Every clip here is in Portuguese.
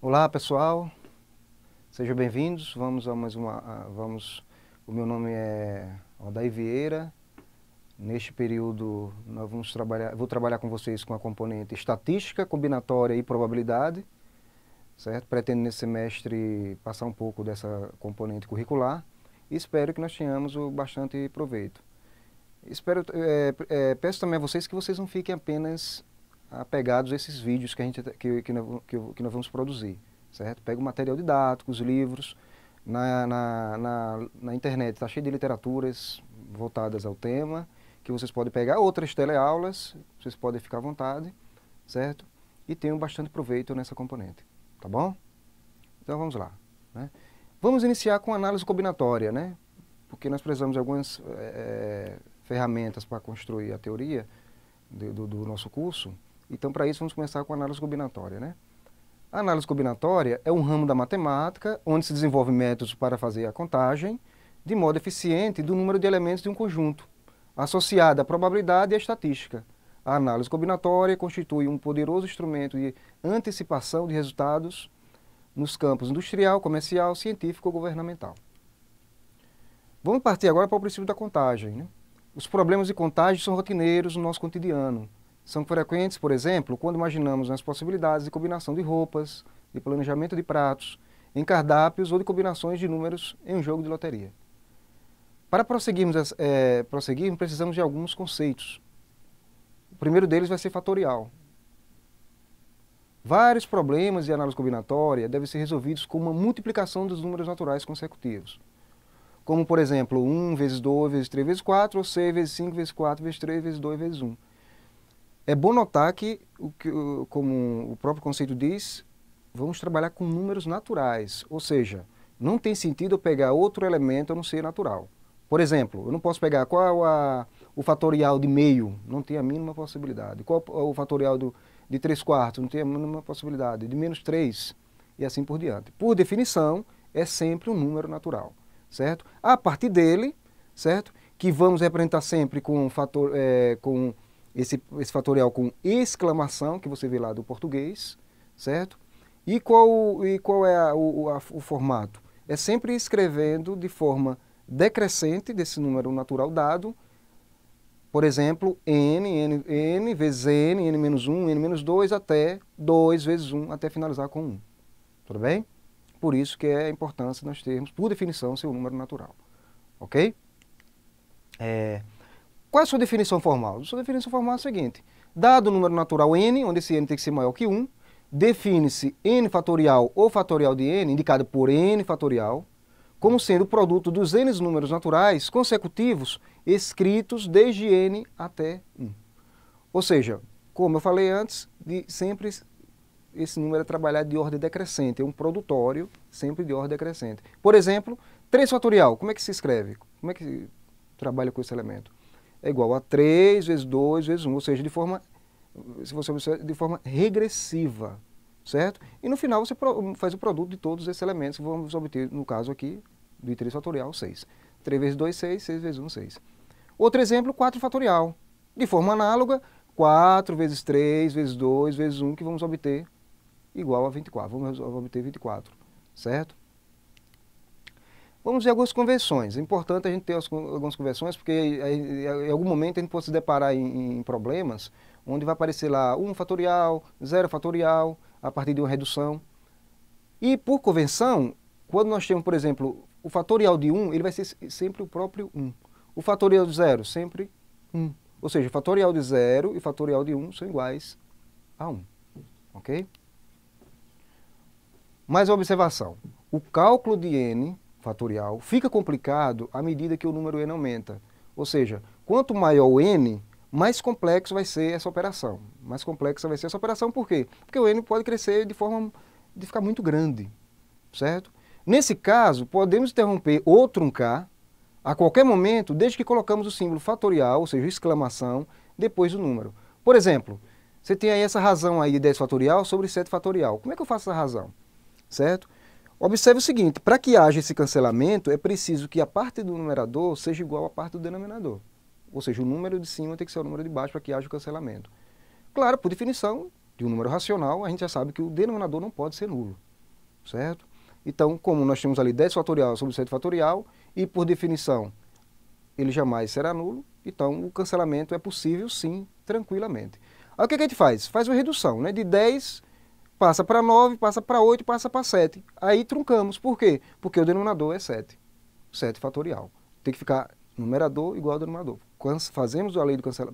Olá pessoal, sejam bem-vindos. Vamos a mais uma. O meu nome é Odair Vieira. Neste período vou trabalhar com vocês com a componente estatística, combinatória e probabilidade, certo? Pretendo nesse semestre passar um pouco dessa componente curricular e espero que nós tenhamos bastante proveito. Peço também a vocês que vocês não fiquem apenas apegados a esses vídeos que nós vamos produzir, certo? Pega o material didático, os livros, na internet está cheio de literaturas voltadas ao tema, que vocês podem pegar outras teleaulas, vocês podem ficar à vontade, certo? E tenham bastante proveito nessa componente, tá bom? Então vamos lá, né? Vamos iniciar com análise combinatória, né? Porque nós precisamos de algumas ferramentas para construir a teoria do nosso curso. Então, para isso, vamos começar com a análise combinatória, né? A análise combinatória é um ramo da matemática onde se desenvolve métodos para fazer a contagem de modo eficiente do número de elementos de um conjunto, associada à probabilidade e à estatística. A análise combinatória constitui um poderoso instrumento de antecipação de resultados nos campos industrial, comercial, científico ou governamental. Vamos partir agora para o princípio da contagem, né? Os problemas de contagem são rotineiros no nosso cotidiano. São frequentes, por exemplo, quando imaginamos nas possibilidades de combinação de roupas, de planejamento de pratos, em cardápios ou de combinações de números em um jogo de loteria. Para prosseguirmos, precisamos de alguns conceitos. O primeiro deles vai ser fatorial. Vários problemas de análise combinatória devem ser resolvidos com uma multiplicação dos números naturais consecutivos. Como, por exemplo, 1 vezes 2 vezes 3 vezes 4, ou 6 vezes 5 vezes 4 vezes 3 vezes 2 vezes 1. É bom notar que, como o próprio conceito diz, vamos trabalhar com números naturais, ou seja, não tem sentido eu pegar outro elemento a não ser natural. Por exemplo, eu não posso pegar o fatorial de meio, não tem a mínima possibilidade. Qual o fatorial de 3 quartos, não tem a mínima possibilidade. De menos 3, e assim por diante. Por definição, é sempre um número natural, certo? A partir dele, certo? Que vamos representar sempre com esse fatorial com exclamação, que você vê lá do português, certo? E qual é o formato? É sempre escrevendo de forma decrescente desse número natural dado, por exemplo, n vezes n menos 1, n menos 2, até 2 vezes 1, até finalizar com 1. Tudo bem? Por isso que é a importância de nós termos, por definição, seu número natural. Ok? Qual é a sua definição formal? A sua definição formal é a seguinte: dado o número natural n, onde esse n tem que ser maior que 1, define-se n fatorial ou fatorial de n, indicado por n fatorial, como sendo o produto dos n números naturais consecutivos escritos desde n até 1. Ou seja, como eu falei antes, sempre esse número é trabalhado de ordem decrescente, é um produtório sempre de ordem decrescente. Por exemplo, 3 fatorial, como é que se escreve? Como é que se trabalha com esse elemento? É igual a 3 vezes 2 vezes 1, ou seja, de forma regressiva, certo? E no final você faz o produto de todos esses elementos que vamos obter, no caso aqui, de 3 fatorial, 6. 3 vezes 2, 6, 6 vezes 1, 6. Outro exemplo, 4 fatorial. De forma análoga, 4 vezes 3 vezes 2 vezes 1, que vamos obter igual a 24. Vamos obter 24, certo? Vamos ver algumas conversões. É importante a gente ter algumas conversões, porque em algum momento a gente pode se deparar em problemas onde vai aparecer lá 1 fatorial, 0 fatorial, a partir de uma redução. E por convenção, quando nós temos, por exemplo, o fatorial de 1, ele vai ser sempre o próprio 1. O fatorial de 0, sempre 1. Ou seja, o fatorial de 0 e o fatorial de 1 são iguais a 1. Ok? Mais uma observação. O cálculo de n fatorial fica complicado à medida que o número n aumenta. Ou seja, quanto maior o n, mais complexo vai ser essa operação. Mais complexa vai ser essa operação por quê? Porque o n pode crescer de forma de ficar muito grande, certo? Nesse caso, podemos interromper ou truncar a qualquer momento, desde que colocamos o símbolo fatorial, ou seja, exclamação, depois do número. Por exemplo, você tem aí essa razão aí de 10 fatorial sobre 7 fatorial. Como é que eu faço essa razão? Certo? Observe o seguinte, para que haja esse cancelamento, é preciso que a parte do numerador seja igual à parte do denominador. Ou seja, o número de cima tem que ser o número de baixo para que haja o cancelamento. Claro, por definição de um número racional, a gente já sabe que o denominador não pode ser nulo. certo? Então, como nós temos ali 10 fatorial sobre 7 fatorial, e por definição ele jamais será nulo, então o cancelamento é possível sim, tranquilamente. Aí o que a gente faz? Faz uma redução, né? De 10 passa para 9, passa para 8, passa para 7. Aí truncamos. Por quê? Porque o denominador é 7. 7 fatorial. Tem que ficar numerador igual ao denominador. Fazemos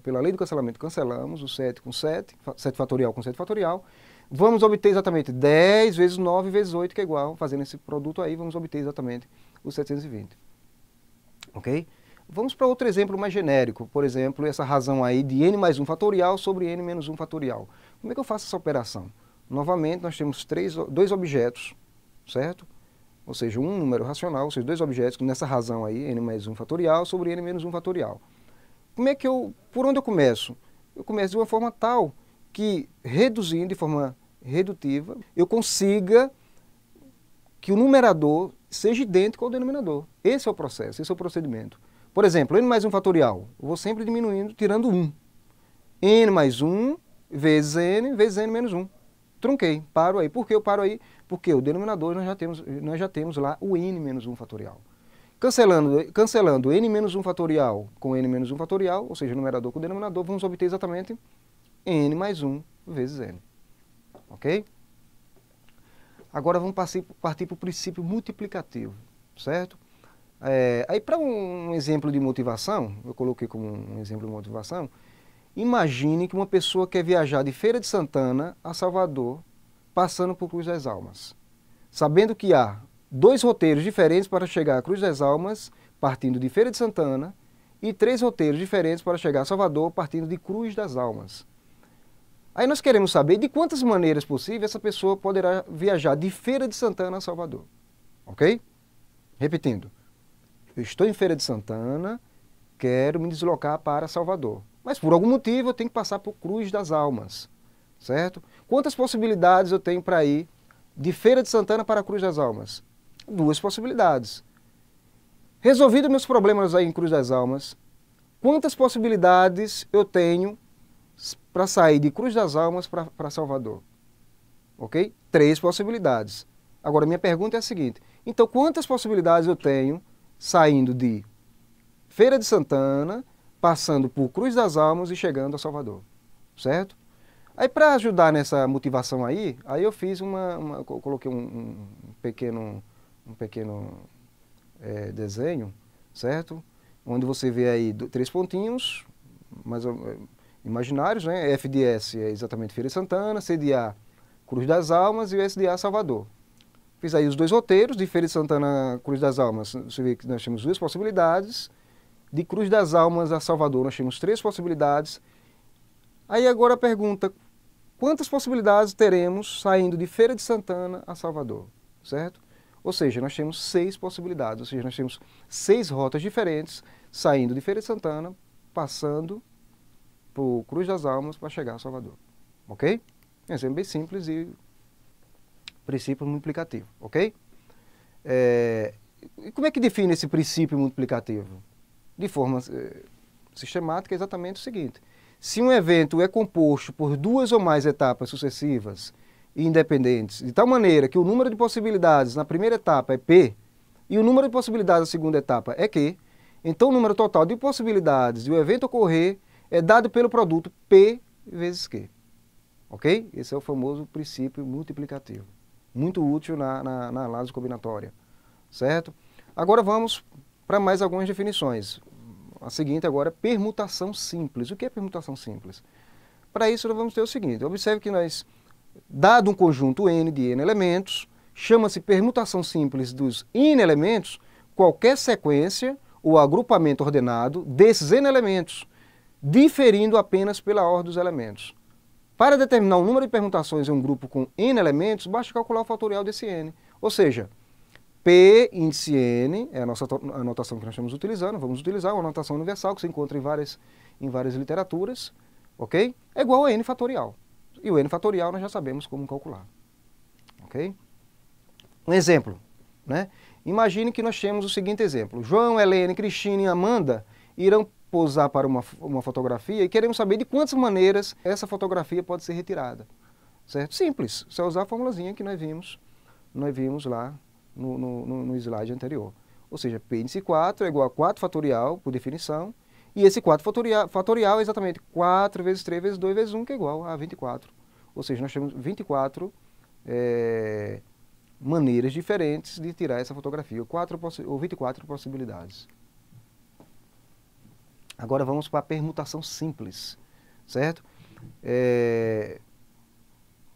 pela lei do cancelamento, cancelamos o 7 com 7, 7 fatorial com 7 fatorial. Vamos obter exatamente 10 vezes 9 vezes 8, que é igual, fazendo esse produto aí, vamos obter exatamente os 720. Ok? Vamos para outro exemplo mais genérico, por exemplo, essa razão aí de n mais 1 fatorial sobre n menos 1 fatorial. Como é que eu faço essa operação? Novamente, nós temos dois objetos, certo? Ou seja, um número racional, ou seja, dois objetos nessa razão aí, n mais 1 fatorial sobre n menos 1 fatorial. Por onde eu começo? Eu começo de uma forma tal que, reduzindo de forma redutiva, eu consiga que o numerador seja idêntico ao denominador. Esse é o processo, esse é o procedimento. Por exemplo, n mais 1 fatorial, eu vou sempre diminuindo, tirando 1. n mais 1 vezes n menos 1. Trunquei, paro aí. Por que eu paro aí? Porque o denominador nós já temos lá o n menos 1 fatorial. Cancelando n menos 1 fatorial com n menos 1 fatorial, ou seja, numerador com denominador, vamos obter exatamente n mais 1 vezes n. Ok? Agora vamos partir para o princípio multiplicativo, certo? Aí para um exemplo de motivação, eu coloquei como um exemplo de motivação, imagine que uma pessoa quer viajar de Feira de Santana a Salvador, passando por Cruz das Almas, sabendo que há 2 roteiros diferentes para chegar a Cruz das Almas, partindo de Feira de Santana, e 3 roteiros diferentes para chegar a Salvador, partindo de Cruz das Almas. Aí nós queremos saber de quantas maneiras possíveis essa pessoa poderá viajar de Feira de Santana a Salvador. Ok? Repetindo, eu estou em Feira de Santana, quero me deslocar para Salvador. Mas por algum motivo eu tenho que passar por Cruz das Almas, certo? Quantas possibilidades eu tenho para ir de Feira de Santana para Cruz das Almas? 2 possibilidades. Resolvido meus problemas aí em Cruz das Almas, quantas possibilidades eu tenho para sair de Cruz das Almas para Salvador? Ok? 3 possibilidades. Agora minha pergunta é a seguinte, então quantas possibilidades eu tenho saindo de Feira de Santana, passando por Cruz das Almas e chegando a Salvador, certo? Aí para ajudar nessa motivação aí eu fiz coloquei um pequeno desenho, certo? Onde você vê aí 3 pontinhos, imaginários, né? F de S é exatamente Feira de Santana, C de A Cruz das Almas e o S de A Salvador. Fiz aí os 2 roteiros, de Feira de Santana a Cruz das Almas, você vê que nós temos 2 possibilidades. De Cruz das Almas a Salvador nós temos 3 possibilidades. Aí agora a pergunta, quantas possibilidades teremos saindo de Feira de Santana a Salvador, certo? Ou seja, nós temos 6 possibilidades, ou seja, nós temos 6 rotas diferentes saindo de Feira de Santana, passando por Cruz das Almas para chegar a Salvador, ok? É um exemplo bem simples e princípio multiplicativo, ok? E como é que define esse princípio multiplicativo? De forma sistemática, é exatamente o seguinte. Se um evento é composto por 2 ou mais etapas sucessivas e independentes, de tal maneira que o número de possibilidades na primeira etapa é P e o número de possibilidades na segunda etapa é Q, então o número total de possibilidades de o evento ocorrer é dado pelo produto P vezes Q. Ok? Esse é o famoso princípio multiplicativo. Muito útil na análise combinatória. Certo? Agora vamos para mais algumas definições. A seguinte agora, permutação simples. O que é permutação simples? Para isso nós vamos ter o seguinte, observe que dado um conjunto N de N elementos, chama-se permutação simples dos N elementos, qualquer sequência ou agrupamento ordenado desses N elementos, diferindo apenas pela ordem dos elementos. Para determinar o número de permutações em um grupo com N elementos, basta calcular o fatorial desse N. Ou seja, P índice N é a notação que nós estamos utilizando, vamos utilizar uma notação universal que se encontra em várias literaturas, ok? É igual a N fatorial. E o N fatorial nós já sabemos como calcular, ok? Um exemplo, né? Imagine que nós temos o seguinte exemplo. João, Helene, Cristina e Amanda irão posar para uma fotografia e queremos saber de quantas maneiras essa fotografia pode ser retirada, certo? Simples, só usar a formulazinha que nós vimos nós vimos lá no slide anterior. Ou seja, P índice 4 é igual a 4 fatorial, por definição, e esse 4 fatorial é exatamente 4 vezes 3 vezes 2 vezes 1, que é igual a 24. Ou seja, nós temos 24 maneiras diferentes de tirar essa fotografia, ou 24 possibilidades. Agora vamos para a permutação simples, certo?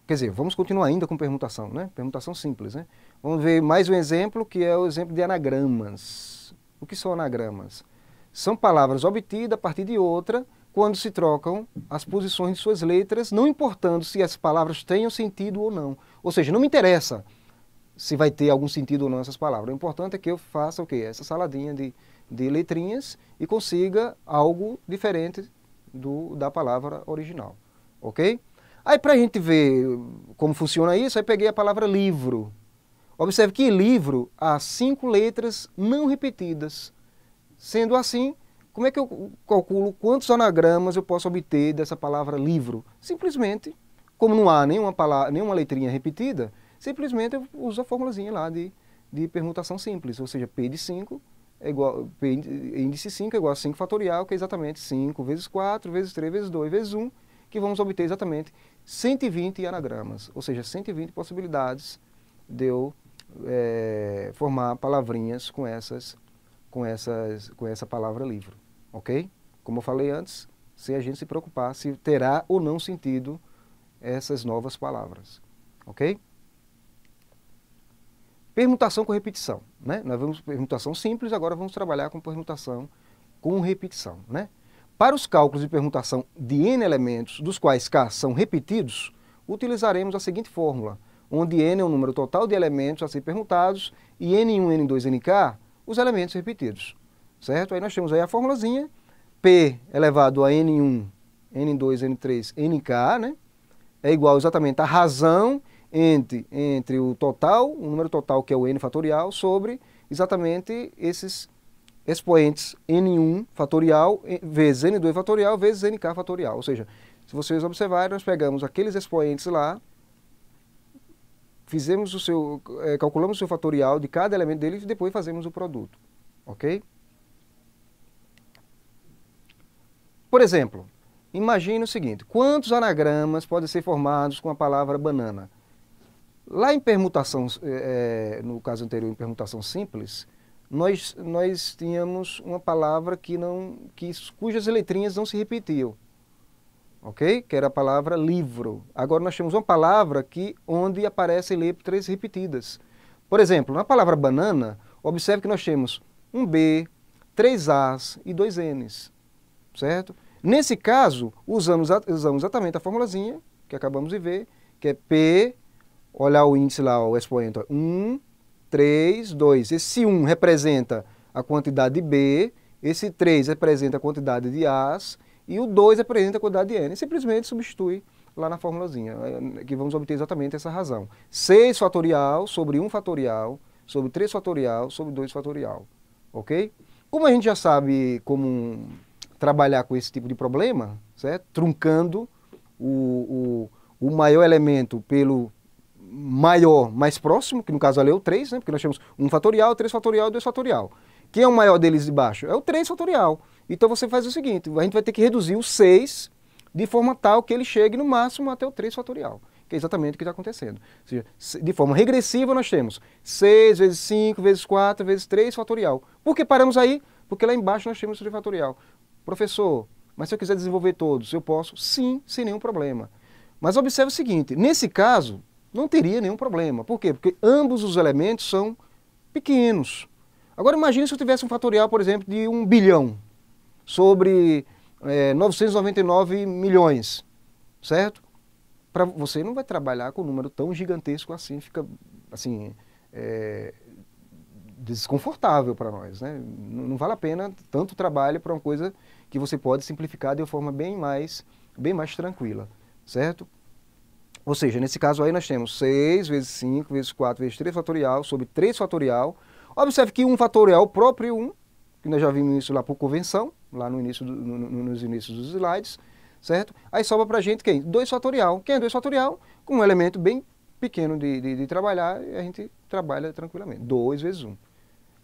Quer dizer, vamos continuar ainda com permutação, né? Permutação simples, né? Vamos ver mais um exemplo, que é o exemplo de anagramas. O que são anagramas? São palavras obtidas a partir de outra, quando se trocam as posições de suas letras, não importando se as palavras tenham sentido ou não. Ou seja, não me interessa se vai ter algum sentido ou não essas palavras. O importante é que eu faça o quê? Essa saladinha de letrinhas e consiga algo diferente da palavra original. Ok? Aí, para a gente ver como funciona isso, aí peguei a palavra livro. Observe que em livro há 5 letras não repetidas. Sendo assim, como é que eu calculo quantos anagramas eu posso obter dessa palavra livro? Simplesmente, como não há nenhuma letrinha repetida, simplesmente eu uso a formulazinha lá de permutação simples. Ou seja, P de 5 é igual, P índice 5 é igual a 5 fatorial, que é exatamente 5 vezes 4, vezes 3, vezes 2, vezes 1, que vamos obter exatamente 120 anagramas. Ou seja, 120 possibilidades de eu formar palavrinhas com essa palavra livro, ok? Como eu falei antes, sem a gente se preocupar se terá ou não sentido essas novas palavras, ok? Permutação com repetição, né? Nós vimos permutação simples, agora vamos trabalhar com permutação com repetição, né? Para os cálculos de permutação de n elementos, dos quais k são repetidos, utilizaremos a seguinte fórmula, onde n é o número total de elementos a ser permutados e n1, n2, nk, os elementos repetidos, certo? Aí nós temos aí a formulazinha, P elevado a n1, n2, n3, nk, né? É igual exatamente a razão entre o total, o número total que é o n fatorial, sobre exatamente esses expoentes n1 fatorial vezes n2 fatorial vezes nk fatorial. Ou seja, se vocês observarem, nós pegamos aqueles expoentes lá, calculamos o seu fatorial de cada elemento dele e depois fazemos o produto, ok? Por exemplo, imagine o seguinte, quantos anagramas podem ser formados com a palavra banana? Lá em permutação, no caso anterior, em permutação simples, nós tínhamos uma palavra cujas letrinhas não se repetiam, ok? Que era a palavra livro. Agora nós temos uma palavra onde aparecem letras repetidas. Por exemplo, na palavra banana, observe que nós temos um B, 3 As e 2 Ns, certo? Nesse caso, usamos exatamente a formulazinha que acabamos de ver, que é P, olhar o índice lá, o expoente, 1, 3, 2. Esse 1 representa a quantidade de B, esse 3 representa a quantidade de As, e o 2 representa a quantidade de N. Simplesmente substitui lá na formulazinha, que vamos obter exatamente essa razão. 6 fatorial sobre 1 fatorial, sobre 3 fatorial, sobre 2 fatorial. Ok? Como a gente já sabe como trabalhar com esse tipo de problema, certo? Truncando o maior elemento pelo maior mais próximo, que no caso ali é o 3, né? Porque nós temos 1 fatorial, 3 fatorial e 2 fatorial. Quem é o maior deles de baixo? É o 3 fatorial. Então você faz o seguinte, a gente vai ter que reduzir o 6 de forma tal que ele chegue no máximo até o 3 fatorial, que é exatamente o que está acontecendo. Ou seja, de forma regressiva nós temos 6 vezes 5 vezes 4 vezes 3 fatorial. Por que paramos aí? Porque lá embaixo nós temos 3 fatorial. Professor, mas se eu quiser desenvolver todos, eu posso? Sim, sem nenhum problema. Mas observe o seguinte, nesse caso, não teria nenhum problema. Por quê? Porque ambos os elementos são pequenos. Agora imagine se eu tivesse um fatorial, por exemplo, de 1 bilhão sobre 999 milhões, certo? Você não vai trabalhar com um número tão gigantesco assim, fica assim, desconfortável para nós, né? Não vale a pena tanto trabalho para uma coisa que você pode simplificar de uma forma bem mais tranquila, certo? Ou seja, nesse caso aí nós temos 6 vezes 5 vezes 4 vezes 3 fatorial sobre 3 fatorial. Observe que 1 fatorial, o próprio 1, que nós já vimos isso lá por convenção, lá nos inícios dos slides, certo? Aí sobra pra gente quem? 2 fatorial. Quem é 2 fatorial? Com um elemento bem pequeno de trabalhar e a gente trabalha tranquilamente. 2 vezes 1.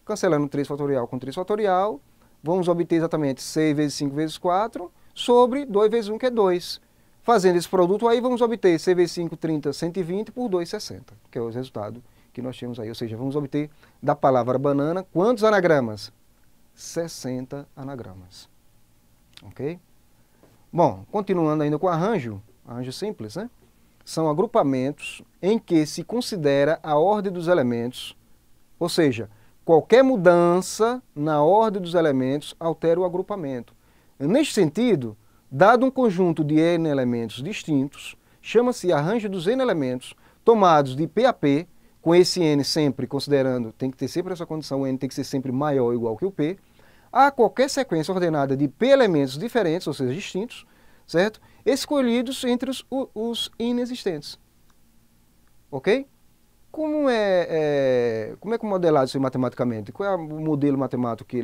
Cancelando 3 fatorial com 3 fatorial, vamos obter exatamente 6 vezes 5 vezes 4 sobre 2 vezes 1, que é 2. Fazendo esse produto aí, vamos obter 6 vezes 5, 30, 120 por 2, 60, que é o resultado que nós temos aí. Ou seja, vamos obter da palavra banana quantos anagramas? 60 anagramas. Ok? Bom, continuando ainda com o arranjo simples, né? São agrupamentos em que se considera a ordem dos elementos, ou seja, qualquer mudança na ordem dos elementos altera o agrupamento. Neste sentido, dado um conjunto de N elementos distintos, chama-se arranjo dos N elementos tomados de P a P, com esse N sempre considerando, tem que ter sempre essa condição, o N tem que ser sempre maior ou igual que o P, a qualquer sequência ordenada de P elementos diferentes, ou seja, distintos, certo? Escolhidos entre os inexistentes. Ok? Como é modelado isso matematicamente? Qual é o modelo matemático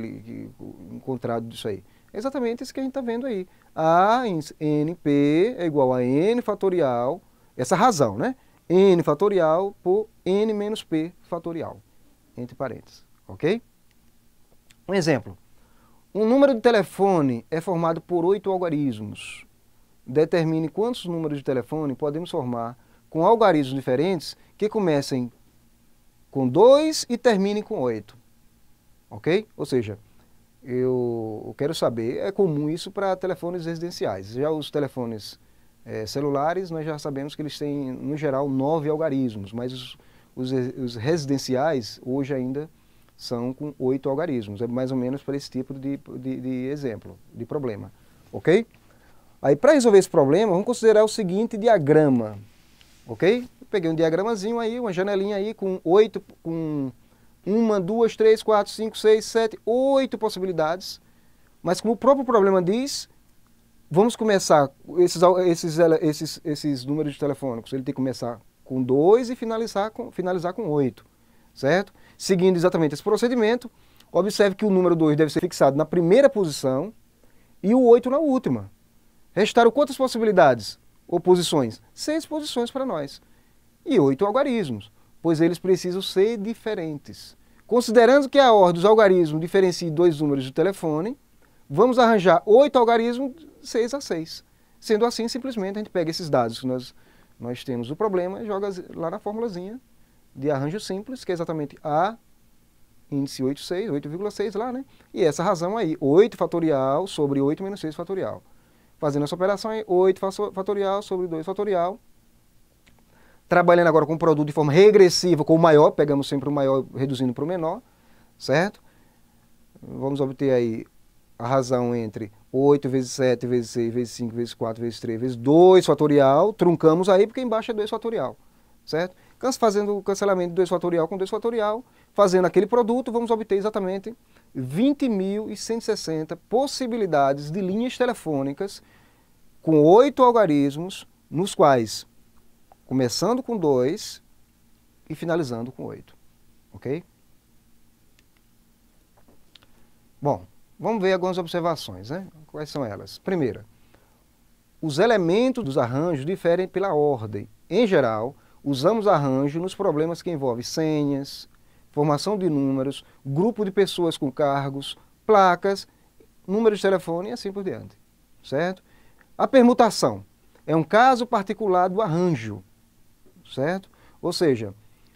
encontrado disso aí? É exatamente isso que a gente está vendo aí. A em NP é igual a N fatorial, essa razão, né? N fatorial por N menos P fatorial, entre parênteses. Ok? Um exemplo. Um número de telefone é formado por 8 algarismos. Determine quantos números de telefone podemos formar com algarismos diferentes que comecem com 2 e terminem com 8. Ok? Ou seja, eu quero saber, é comum isso para telefones residenciais. Já os telefones celulares, nós já sabemos que eles têm, no geral, 9 algarismos, mas os residenciais hoje ainda são com 8 algarismos. É mais ou menos para esse tipo de exemplo, de problema. Ok? Aí, para resolver esse problema, vamos considerar o seguinte diagrama. Ok? Eu peguei um diagramazinho aí, uma janelinha aí com 8, com 1, 2, 3, 4, 5, 6, 7, 8 possibilidades. Mas como o próprio problema diz, vamos começar esses números telefônicos. Ele tem que começar com 2 e finalizar com 8. Certo? Seguindo exatamente esse procedimento, observe que o número 2 deve ser fixado na primeira posição e o 8 na última. Restaram quantas possibilidades ou posições? 6 posições para nós. E 8 algarismos, pois eles precisam ser diferentes. Considerando que a ordem dos algarismos diferencia 2 números de telefone, vamos arranjar 8 algarismos 6 a 6. Sendo assim, simplesmente a gente pega esses dados que nós temos o problema e joga lá na formulazinha de arranjo simples, que é exatamente A, índice 8,6 lá, né? E essa razão aí, 8 fatorial sobre 8 menos 6 fatorial. Fazendo essa operação aí, 8 fatorial sobre 2 fatorial. Trabalhando agora com o produto de forma regressiva, com o maior, pegamos sempre o maior reduzindo para o menor, certo? Vamos obter aí a razão entre 8 vezes 7 vezes 6 vezes 5 vezes 4 vezes 3 vezes 2 fatorial, truncamos aí porque embaixo é 2 fatorial, certo? Fazendo o cancelamento de 2 fatorial com 2 fatorial, fazendo aquele produto, vamos obter exatamente 20.160 possibilidades de linhas telefônicas com 8 algarismos, nos quais, começando com 2 e finalizando com 8. Ok? Bom, vamos ver algumas observações, né? Quais são elas? Primeira, os elementos dos arranjos diferem pela ordem. Em geral, usamos arranjo nos problemas que envolvem senhas, formação de números, grupo de pessoas com cargos, placas, número de telefone e assim por diante. Certo? A permutação é um caso particular do arranjo. Certo? Ou seja,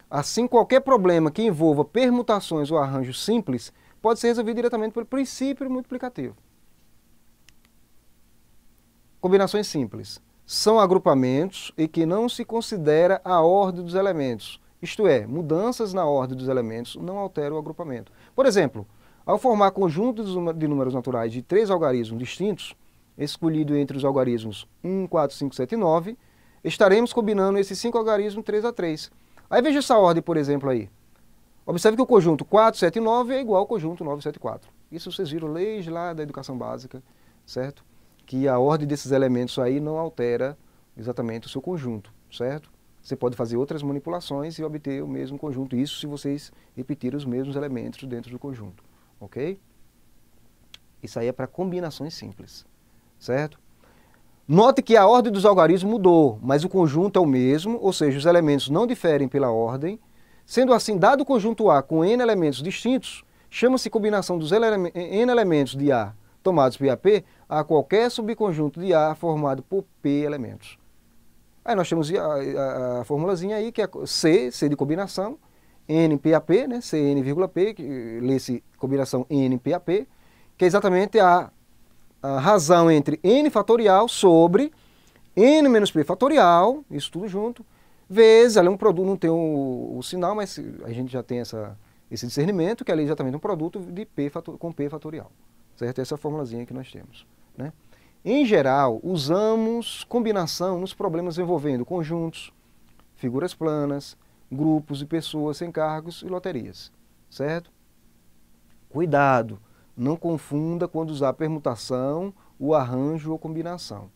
assim qualquer problema que envolva permutações ou arranjo simples pode ser resolvido diretamente pelo princípio multiplicativo. Combinações simples são agrupamentos em que não se considera a ordem dos elementos. Isto é, mudanças na ordem dos elementos não alteram o agrupamento. Por exemplo, ao formar conjuntos de números naturais de 3 algarismos distintos, escolhido entre os algarismos 1, 4, 5, 7 e 9, estaremos combinando esses 5 algarismos 3 a 3. Aí veja essa ordem, por exemplo, aí. Observe que o conjunto 4, 7 e 9 é igual ao conjunto 9, 7 e 4. Isso vocês viram desde lá da educação básica, certo? Que a ordem desses elementos aí não altera exatamente o seu conjunto, certo? Você pode fazer outras manipulações e obter o mesmo conjunto, isso se vocês repetirem os mesmos elementos dentro do conjunto, ok? Isso aí é para combinações simples, certo? Note que a ordem dos algarismos mudou, mas o conjunto é o mesmo, ou seja, os elementos não diferem pela ordem. Sendo assim, dado o conjunto A com n elementos distintos, chama-se combinação dos n elementos de A tomados por AP a qualquer subconjunto de A formado por P elementos. Aí nós temos a formulazinha aí, que é C de combinação, N PAP, né? Cn,P, que lê-se combinação N PAP, que é exatamente a razão entre n fatorial sobre n menos p fatorial, isso tudo junto, vezes, ela é um produto, não tem o sinal, mas a gente já tem esse discernimento, que ela é exatamente um produto de p com p fatorial, certo? Essa é a formulazinha que nós temos, né? Em geral, usamos combinação nos problemas envolvendo conjuntos, figuras planas, grupos de pessoas sem cargos e loterias, certo? Cuidado! Não confunda quando usar permutação, o arranjo ou combinação.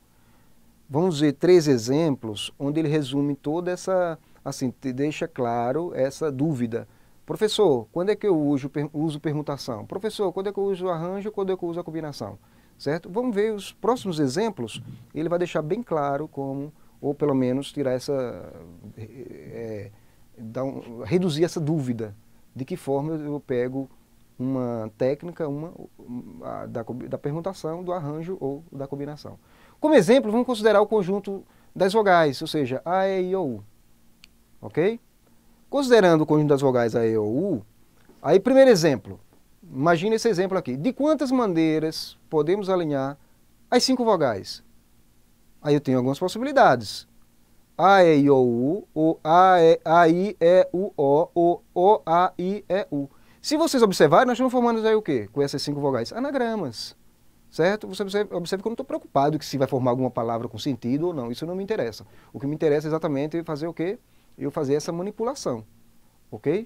Vamos ver 3 exemplos onde ele resume toda essa, assim, deixa claro essa dúvida. Professor, quando é que eu uso permutação? Professor, quando é que eu uso o arranjo, quando é que eu uso a combinação? Certo? Vamos ver os próximos exemplos, ele vai deixar bem claro como, ou pelo menos tirar essa, reduzir essa dúvida, de que forma eu pego uma técnica da permutação, do arranjo ou da combinação. Como exemplo, vamos considerar o conjunto das vogais, ou seja, A, E, I, O, U. Ok? Considerando o conjunto das vogais A, E, O, U, aí primeiro exemplo, imagine esse exemplo aqui. De quantas maneiras podemos alinhar as 5 vogais? Aí eu tenho algumas possibilidades. A, E, I, O, U, ou A, I, E, U, O, ou O, A, I, E, U. Se vocês observarem, nós estamos formando aí o quê? Com essas 5 vogais? Anagramas, certo? Você observa que eu não estou preocupado que se vai formar alguma palavra com sentido ou não, isso não me interessa. O que me interessa é exatamente fazer o quê? Eu fazer essa manipulação, ok?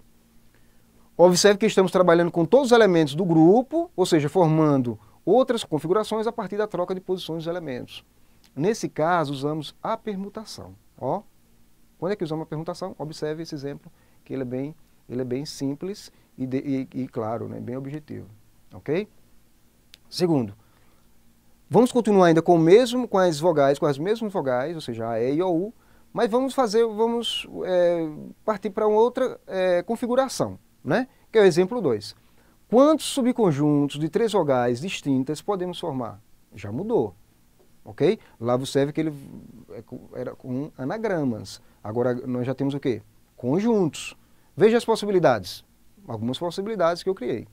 Observe que estamos trabalhando com todos os elementos do grupo, ou seja, formando outras configurações a partir da troca de posições dos elementos. Nesse caso, usamos a permutação. Ó, quando é que usamos a permutação? Observe esse exemplo, que ele é bem simples e claro, né, bem objetivo. Ok? Segundo, vamos continuar ainda com as vogais, com as mesmas vogais, ou seja, A, E e O, U, mas vamos partir para uma outra configuração, né? Que é o exemplo 2. Quantos subconjuntos de 3 vogais distintas podemos formar? Já mudou, ok? Lá observe que ele era com anagramas. Agora nós já temos o quê? Conjuntos. Veja as possibilidades. Algumas possibilidades que eu criei.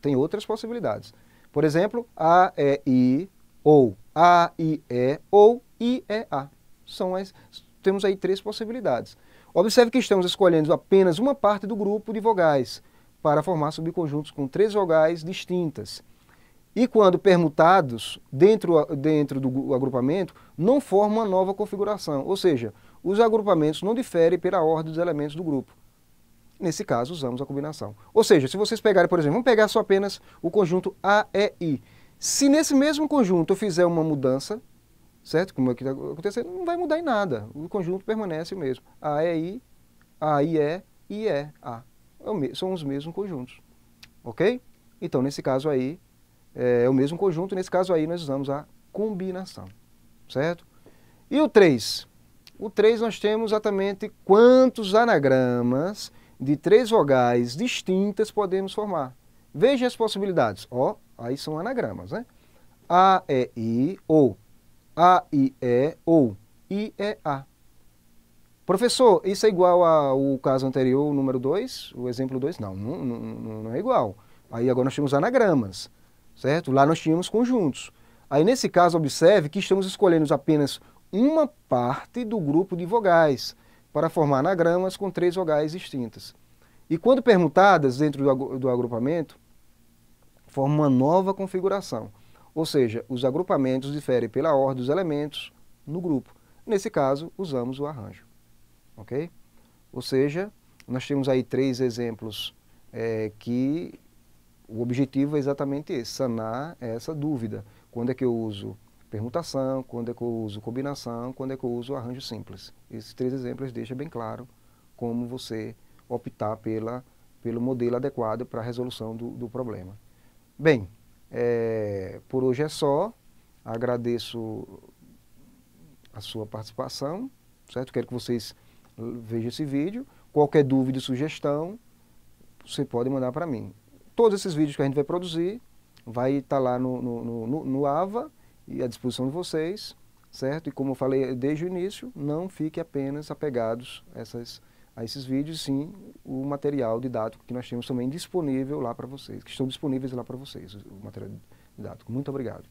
Tem outras possibilidades. Por exemplo, A, E, I, ou A, I, E, ou I, E, A. Temos aí 3 possibilidades. Observe que estamos escolhendo apenas uma parte do grupo de vogais para formar subconjuntos com 3 vogais distintas. E quando permutados dentro do agrupamento, não formam uma nova configuração. Ou seja, os agrupamentos não diferem pela ordem dos elementos do grupo. Nesse caso, usamos a combinação. Ou seja, se vocês pegarem, por exemplo, vamos pegar só apenas o conjunto A, E, I. Se nesse mesmo conjunto eu fizer uma mudança, certo? Como é que está acontecendo, não vai mudar em nada. O conjunto permanece o mesmo. A, E, I, A, I, E, A. São os mesmos conjuntos. Ok? Então, nesse caso aí, é o mesmo conjunto. Nesse caso aí, nós usamos a combinação. Certo? E o 3? O 3 nós temos exatamente quantos anagramas de 3 vogais distintas podemos formar. Veja as possibilidades. Ó, aí são anagramas, né? A, E, I, ou A, I, E, ou I, E, A. Professor, isso é igual ao caso anterior, o número 2, o exemplo 2? Não é igual. Aí agora nós temos anagramas, certo? Lá nós tínhamos conjuntos. Aí nesse caso, observe que estamos escolhendo apenas uma parte do grupo de vogais para formar anagramas com 3 vogais distintas. E quando permutadas dentro do agrupamento, formam uma nova configuração. Ou seja, os agrupamentos diferem pela ordem dos elementos no grupo. Nesse caso, usamos o arranjo. Ok? Ou seja, nós temos aí 3 exemplos que o objetivo é exatamente esse, sanar essa dúvida. Quando é que eu uso permutação, quando é que eu uso combinação, quando é que eu uso arranjo simples. Esses 3 exemplos deixam bem claro como você optar pelo modelo adequado para a resolução do problema. Bem, por hoje é só. Agradeço a sua participação, certo? Quero que vocês vejam esse vídeo. Qualquer dúvida, sugestão, você pode mandar para mim. Todos esses vídeos que a gente vai produzir vai estar lá no AVA e à disposição de vocês, certo? E como eu falei desde o início, não fiquem apenas apegados a esses vídeos, sim o material didático que nós temos também disponível lá para vocês, que estão disponíveis lá para vocês, o material didático. Muito obrigado.